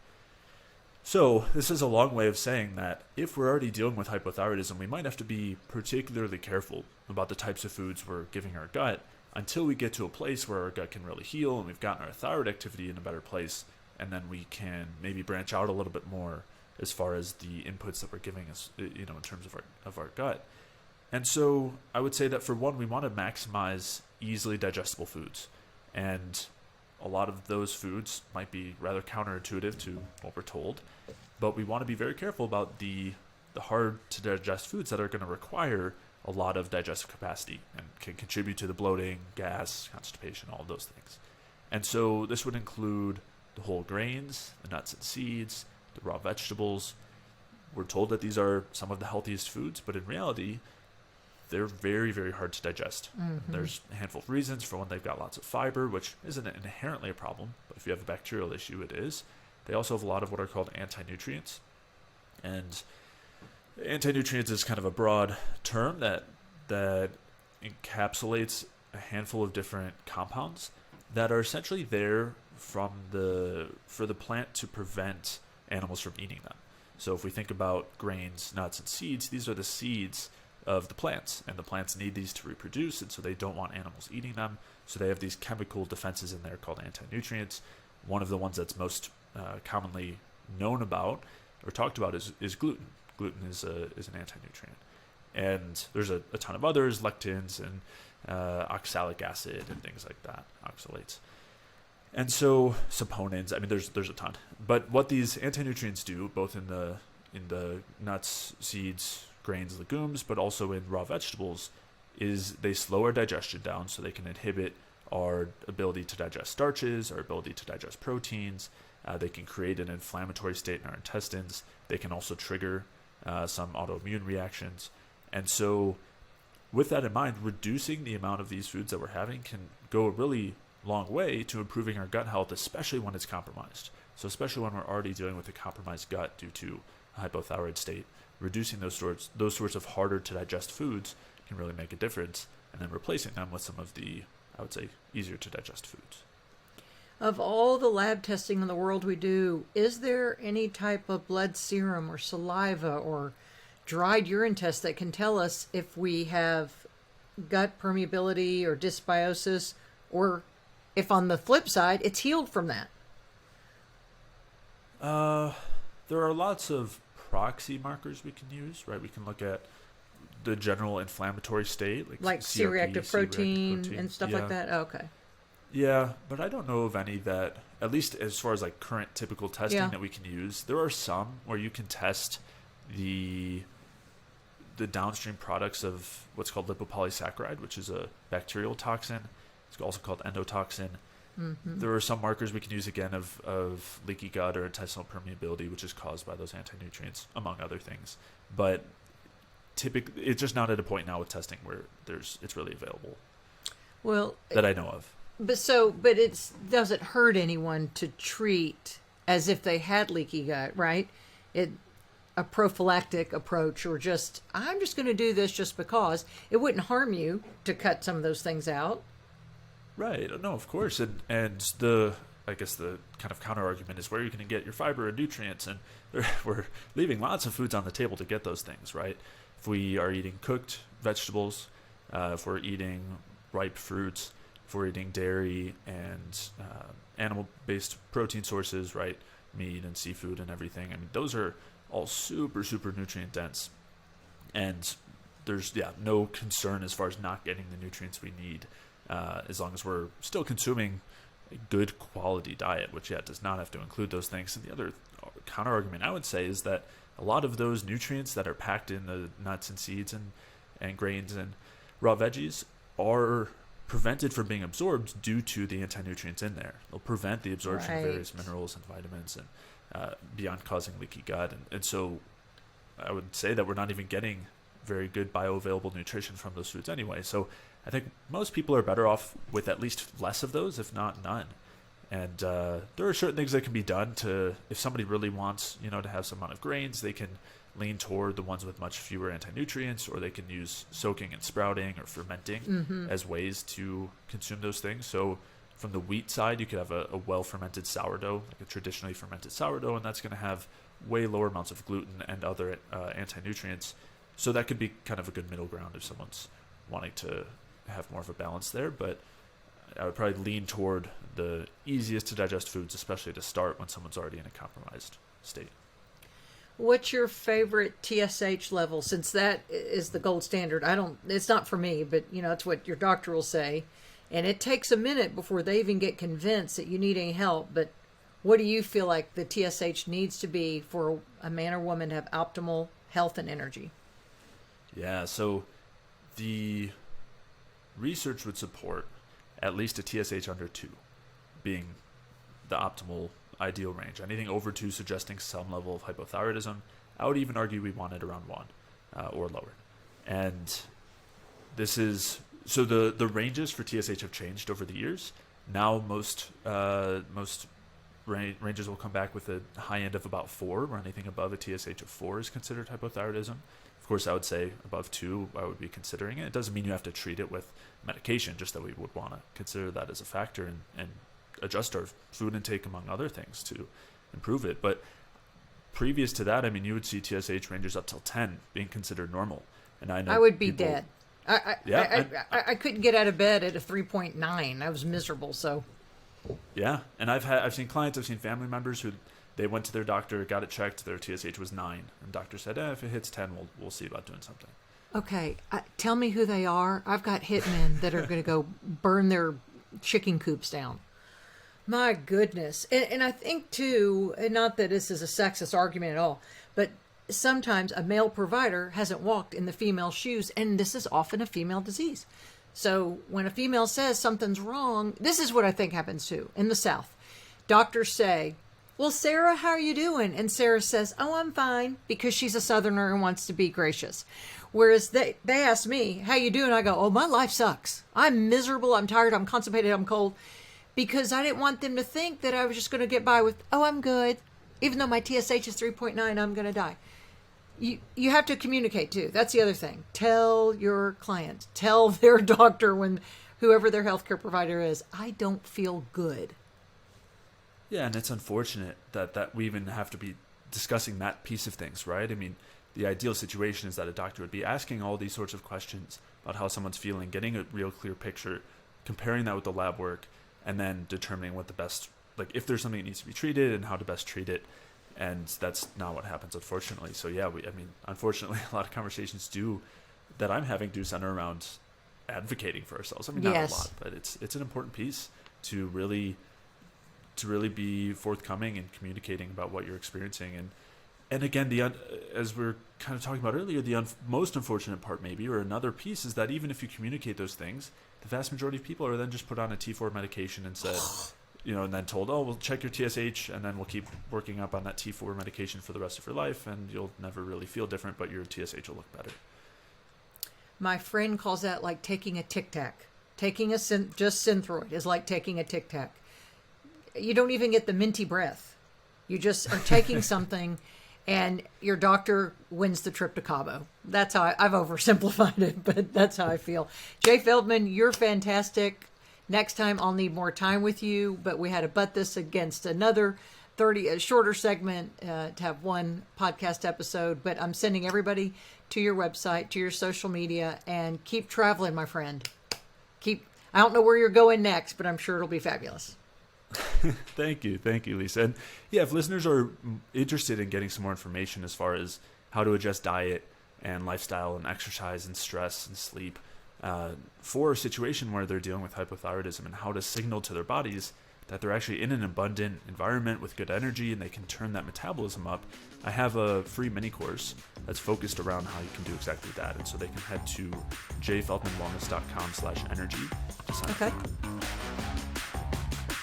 So this is a long way of saying that if we're already dealing with hypothyroidism, we might have to be particularly careful about the types of foods we're giving our gut until we get to a place where our gut can really heal and we've gotten our thyroid activity in a better place. And then we can maybe branch out a little bit more as far as the inputs that we're giving us, in terms of our gut. And so I would say that for one, we want to maximize easily digestible foods. And a lot of those foods might be rather counterintuitive to what we're told, but we want to be very careful about the hard to digest foods that are going to require a lot of digestive capacity and can contribute to the bloating, gas, constipation, all of those things. And so this would include the whole grains, the nuts and seeds, the raw vegetables. We're told that these are some of the healthiest foods, but in reality, they're very, very hard to digest. There's a handful of reasons. For one, they've got lots of fiber, which isn't inherently a problem, but if you have a bacterial issue, it is. They also have a lot of what are called anti-nutrients. And anti-nutrients is kind of a broad term that encapsulates a handful of different compounds that are essentially there for the plant to prevent animals from eating them. So if we think about grains, nuts, and seeds, these are the seeds of the plants, and the plants need these to reproduce, and so they don't want animals eating them. So they have these chemical defenses in there called anti-nutrients. One of the ones that's most commonly known about or talked about is gluten. Gluten is an anti-nutrient. And there's a ton of others, lectins and oxalic acid and things like that, oxalates. And so saponins, there's a ton. But what these anti-nutrients do, both in the nuts, seeds, grains, legumes, but also in raw vegetables, is they slow our digestion down so they can inhibit our ability to digest starches, our ability to digest proteins. They can create an inflammatory state in our intestines. They can also trigger some autoimmune reactions. And so with that in mind, reducing the amount of these foods that we're having can go a really long way to improving our gut health, especially when it's compromised. So especially when we're already dealing with a compromised gut due to a hypothyroid state, reducing those sorts of harder to digest foods can really make a difference, and then replacing them with some of the, I would say, easier to digest foods. Of all the lab testing in the world we do, is there any type of blood serum or saliva or dried urine test that can tell us if we have gut permeability or dysbiosis, or if on the flip side it's healed from that? There are lots of proxy markers we can use, right? We can look at the general inflammatory state, like C-reactive protein and stuff like that. Oh, okay. Yeah, but I don't know of any that, at least as far as like current typical testing that we can use. There are some where you can test the downstream products of what's called lipopolysaccharide, which is a bacterial toxin. It's also called endotoxin. There are some markers we can use again of leaky gut or intestinal permeability, which is caused by those anti-nutrients, among other things. But typically, it's just not at a point now with testing where it's really available. Well, that I know of. but it doesn't hurt anyone to treat as if they had leaky gut, right? It a prophylactic approach, or just I'm just going to do this just because it wouldn't harm you to cut some of those things out. Right. No, of course. And the I guess the kind of counter argument is where you're going to get your fiber and nutrients, and we're leaving lots of foods on the table to get those things, right? If we are eating cooked vegetables, if we're eating ripe fruits, if we're eating dairy and animal-based protein sources, right? Meat and seafood and everything. I mean, those are all super, super nutrient dense. And there's, no concern as far as not getting the nutrients we need, as long as we're still consuming a good quality diet, which, does not have to include those things. And the other counter argument I would say is that a lot of those nutrients that are packed in the nuts and seeds and grains and raw veggies are prevented from being absorbed due to the anti-nutrients in there. They'll prevent the absorption of various minerals and vitamins, and beyond causing leaky gut. And so I would say that we're not even getting very good bioavailable nutrition from those foods anyway. So I think most people are better off with at least less of those, if not none. And there are certain things that can be done to, if somebody really wants, to have some amount of grains, they can lean toward the ones with much fewer anti-nutrients, or they can use soaking and sprouting or fermenting as ways to consume those things. So from the wheat side, you could have a well-fermented sourdough, like a traditionally fermented sourdough, and that's going to have way lower amounts of gluten and other anti-nutrients. So that could be kind of a good middle ground if someone's wanting to have more of a balance there. But I would probably lean toward the easiest to digest foods, especially to start when someone's already in a compromised state. What's your favorite TSH level? Since that is the gold standard. It's not for me, but it's what your doctor will say. And it takes a minute before they even get convinced that you need any help. But what do you feel like the TSH needs to be for a man or woman to have optimal health and energy? Yeah, so the research would support at least a TSH under 2 being the optimal ideal range. Anything over 2 suggesting some level of hypothyroidism. I would even argue we want it around 1 or lower. And this is, so the ranges for TSH have changed over the years. Now most ranges will come back with a high end of about 4, where anything above a TSH of 4 is considered hypothyroidism. Of course, I would say above 2, I would be considering it. It doesn't mean you have to treat it with medication, just that we would want to consider that as a factor and adjust our food intake, among other things, to improve it. But previous to that, I mean, you would see TSH ranges up till 10 being considered normal. And I know I would be dead. I couldn't get out of bed at a 3.9. I was miserable. So yeah, and I've seen clients, I've seen family members who they went to their doctor, got it checked, their TSH was 9, and the doctor said, if it hits 10, we'll see about doing something. Okay, tell me who they are. I've got hitmen that are going to go burn their chicken coops down. My goodness. And I think, too, and not that this is a sexist argument at all, but sometimes a male provider hasn't walked in the female shoes, and this is often a female disease. So when a female says something's wrong, this is what I think happens, too, in the South. Doctors say, well, Sarah, how are you doing? And Sarah says, oh, I'm fine, because she's a Southerner and wants to be gracious. Whereas they ask me, how you doing? I go, oh, my life sucks. I'm miserable. I'm tired. I'm constipated. I'm cold. Because I didn't want them to think that I was just going to get by with, oh, I'm good. Even though my TSH is 3.9, I'm going to die. You have to communicate, too. That's the other thing. Tell your client. Tell their doctor, when whoever their healthcare provider is, I don't feel good. Yeah, and it's unfortunate that we even have to be discussing that piece of things, right? I mean, the ideal situation is that a doctor would be asking all these sorts of questions about how someone's feeling, getting a real clear picture, comparing that with the lab work, and then determining what the best, like if there's something that needs to be treated and how to best treat it. And that's not what happens, unfortunately. So yeah, unfortunately, a lot of conversations that I'm having do center around advocating for ourselves. I mean, not a lot, but it's an important piece to really be forthcoming and communicating about what you're experiencing. And again, as we were kind of talking about earlier, the most unfortunate part maybe, or another piece, is that even if you communicate those things, the vast majority of people are then just put on a T4 medication and said, and then told, oh, we'll check your TSH and then we'll keep working up on that T4 medication for the rest of your life and you'll never really feel different, but your TSH will look better. My friend calls that like taking a Tic Tac. Taking just Synthroid is like taking a Tic Tac. You don't even get the minty breath. You just are taking something, and your doctor wins the trip to Cabo. That's how I've oversimplified it, but that's how I feel. Jay Feldman, you're fantastic. Next time I'll need more time with you, but we had to butt this against another a shorter segment to have one podcast episode. But I'm sending everybody to your website, to your social media, and keep traveling, my friend. I don't know where you're going next, but I'm sure it'll be fabulous. Thank you, Lisa. And yeah, if listeners are interested in getting some more information as far as how to adjust diet and lifestyle and exercise and stress and sleep for a situation where they're dealing with hypothyroidism, and how to signal to their bodies that they're actually in an abundant environment with good energy and they can turn that metabolism up, I have a free mini course that's focused around how you can do exactly that. And so they can head to jayfeldmanwellness.com/energy to sign up. Okay.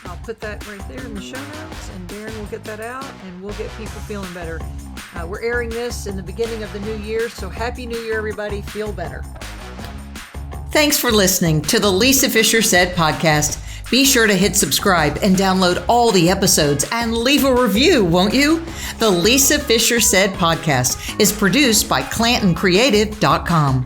I'll put that right there in the show notes, and Darren will get that out, and we'll get people feeling better. We're airing this in the beginning of the new year, so Happy New Year, everybody. Feel better. Thanks for listening to the Lisa Fisher Said podcast. Be sure to hit subscribe and download all the episodes and leave a review, won't you? The Lisa Fisher Said podcast is produced by ClantonCreative.com.